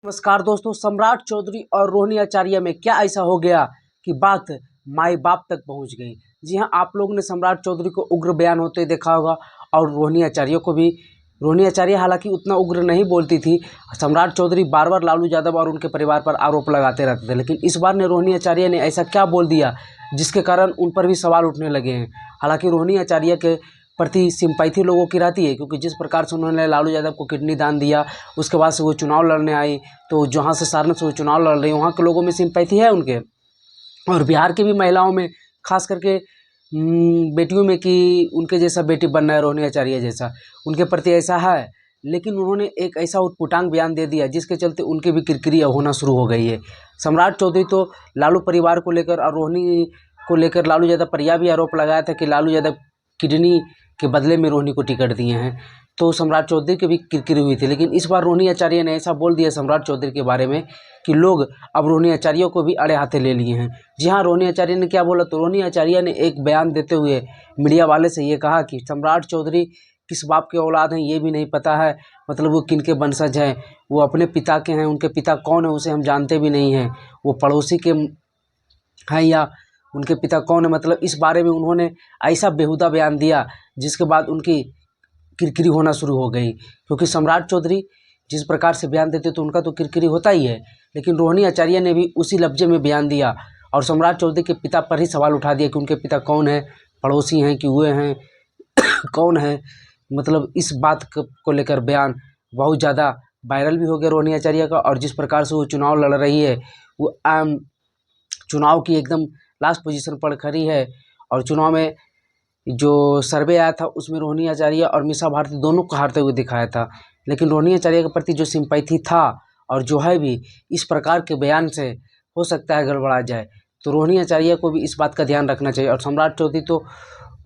नमस्कार दोस्तों, सम्राट चौधरी और रोहिणी आचार्य में क्या ऐसा हो गया कि बात माई बाप तक पहुंच गई। जी हां, आप लोगों ने सम्राट चौधरी को उग्र बयान होते देखा होगा और रोहिणी आचार्य को भी। रोहिणी आचार्य हालांकि उतना उग्र नहीं बोलती थी। सम्राट चौधरी बार बार लालू यादव और उनके परिवार पर आरोप लगाते रहते थे, लेकिन इस बार ने रोहिणी आचार्य ने ऐसा क्या बोल दिया जिसके कारण उन पर भी सवाल उठने लगे हैं। हालांकि रोहिणी आचार्य के प्रति सिंपैथी लोगों की रहती है, क्योंकि जिस प्रकार से उन्होंने लालू यादव को किडनी दान दिया, उसके बाद से वो चुनाव लड़ने आई, तो जहाँ से सारन से वो चुनाव लड़ रही, वहाँ के लोगों में सिंपैथी है उनके। और बिहार की भी महिलाओं में, खास करके बेटियों में, कि उनके जैसा बेटी बनना है, रोहिणी आचार्य जैसा, उनके प्रति ऐसा है। लेकिन उन्होंने एक ऐसा उटपटांग बयान दे दिया जिसके चलते उनकी भी किरकिरी होना शुरू हो गई है। सम्राट चौधरी तो लालू परिवार को लेकर और रोहिणी को लेकर लालू यादव पर यह भी आरोप लगाया था कि लालू यादव किडनी के बदले में रोहिणी को टिकट दिए हैं, तो सम्राट चौधरी की भी किरकिरी हुई थी। लेकिन इस बार रोहिणी आचार्य ने ऐसा बोल दिया सम्राट चौधरी के बारे में कि लोग अब रोहिणी आचार्य को भी अड़े हाथे ले लिए हैं। जी हाँ, रोहिणी आचार्य ने क्या बोला, तो रोहिणी आचार्य ने एक बयान देते हुए मीडिया वाले से ये कहा कि सम्राट चौधरी किस बाप के औलाद हैं ये भी नहीं पता है, मतलब वो किनके वंशज हैं, वो अपने पिता के हैं, उनके पिता कौन है उसे हम जानते भी नहीं हैं, वो पड़ोसी के हैं या उनके पिता कौन है। मतलब इस बारे में उन्होंने ऐसा बेहुदा बयान दिया जिसके बाद उनकी किरकिरी होना शुरू हो गई, क्योंकि सम्राट चौधरी जिस प्रकार से बयान देते तो उनका तो किरकिरी होता ही है। लेकिन रोहिणी आचार्य ने भी उसी लफ्जे में बयान दिया और सम्राट चौधरी के पिता पर ही सवाल उठा दिया कि उनके पिता कौन है, पड़ोसी हैं कि हुए हैं कौन है। मतलब इस बात को लेकर बयान बहुत ज़्यादा वायरल भी हो गया रोहिणी आचार्य का। और जिस प्रकार से वो चुनाव लड़ रही है, वो चुनाव की एकदम लास्ट पोजीशन पर खड़ी है। और चुनाव में जो सर्वे आया था उसमें रोहिणी आचार्य और मीसा भारती दोनों को हारते हुए दिखाया था। लेकिन रोहिणी आचार्य के प्रति जो सिंपैथी था और जो है भी, इस प्रकार के बयान से हो सकता है गड़बड़ा जाए, तो रोहिणी आचार्य को भी इस बात का ध्यान रखना चाहिए। और सम्राट चौधरी तो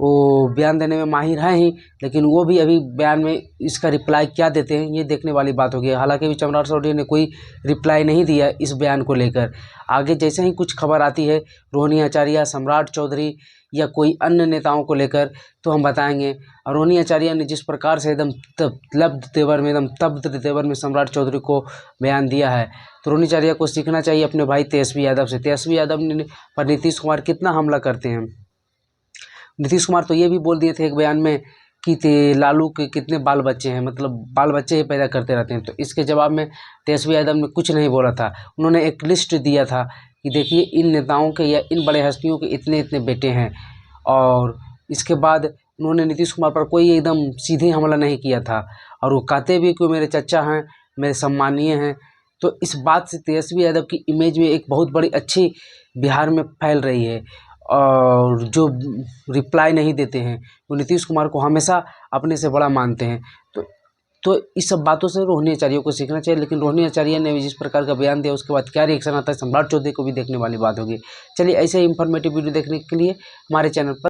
वो बयान देने में माहिर हैं ही, लेकिन वो भी अभी बयान में इसका रिप्लाई क्या देते हैं ये देखने वाली बात होगी। हालांकि अभी सम्राट चौधरी ने कोई रिप्लाई नहीं दिया इस बयान को लेकर। आगे जैसे ही कुछ खबर आती है रोहिणी आचार्य, सम्राट चौधरी या कोई अन्य नेताओं को लेकर, तो हम बताएंगे। और रोहिणी आचार्य ने जिस प्रकार से एकदम तब्द तेवर में सम्राट चौधरी को बयान दिया है, तो रोहिणी आचार्य को सीखना चाहिए अपने भाई तेजस्वी यादव से। तेजस्वी यादव ने पर नीतीश कुमार कितना हमला करते हैं। नीतीश कुमार तो ये भी बोल दिए थे एक बयान में कि लालू के कितने बाल बच्चे हैं, मतलब बाल बच्चे ही पैदा करते रहते हैं। तो इसके जवाब में तेजस्वी यादव ने कुछ नहीं बोला था। उन्होंने एक लिस्ट दिया था कि देखिए इन नेताओं के या इन बड़े हस्तियों के इतने इतने बेटे हैं। और इसके बाद उन्होंने नीतीश कुमार पर कोई एकदम सीधे हमला नहीं किया था। और वो कहते भी कि मेरे चचा हैं, मेरे सम्मानीय हैं। तो इस बात से तेजस्वी यादव की इमेज में एक बहुत बड़ी अच्छी बिहार में फैल रही है। और जो रिप्लाई नहीं देते हैं वो नीतीश कुमार को हमेशा अपने से बड़ा मानते हैं। तो इस सब बातों से रोहिणी आचार्य को सीखना चाहिए। लेकिन रोहिणी आचार्य ने भी जिस प्रकार का बयान दिया, उसके बाद क्या रिएक्शन आता है सम्राट चौधरी को भी देखने वाली बात होगी। चलिए, ऐसे ही इंफॉर्मेटिव वीडियो देखने के लिए हमारे चैनल पर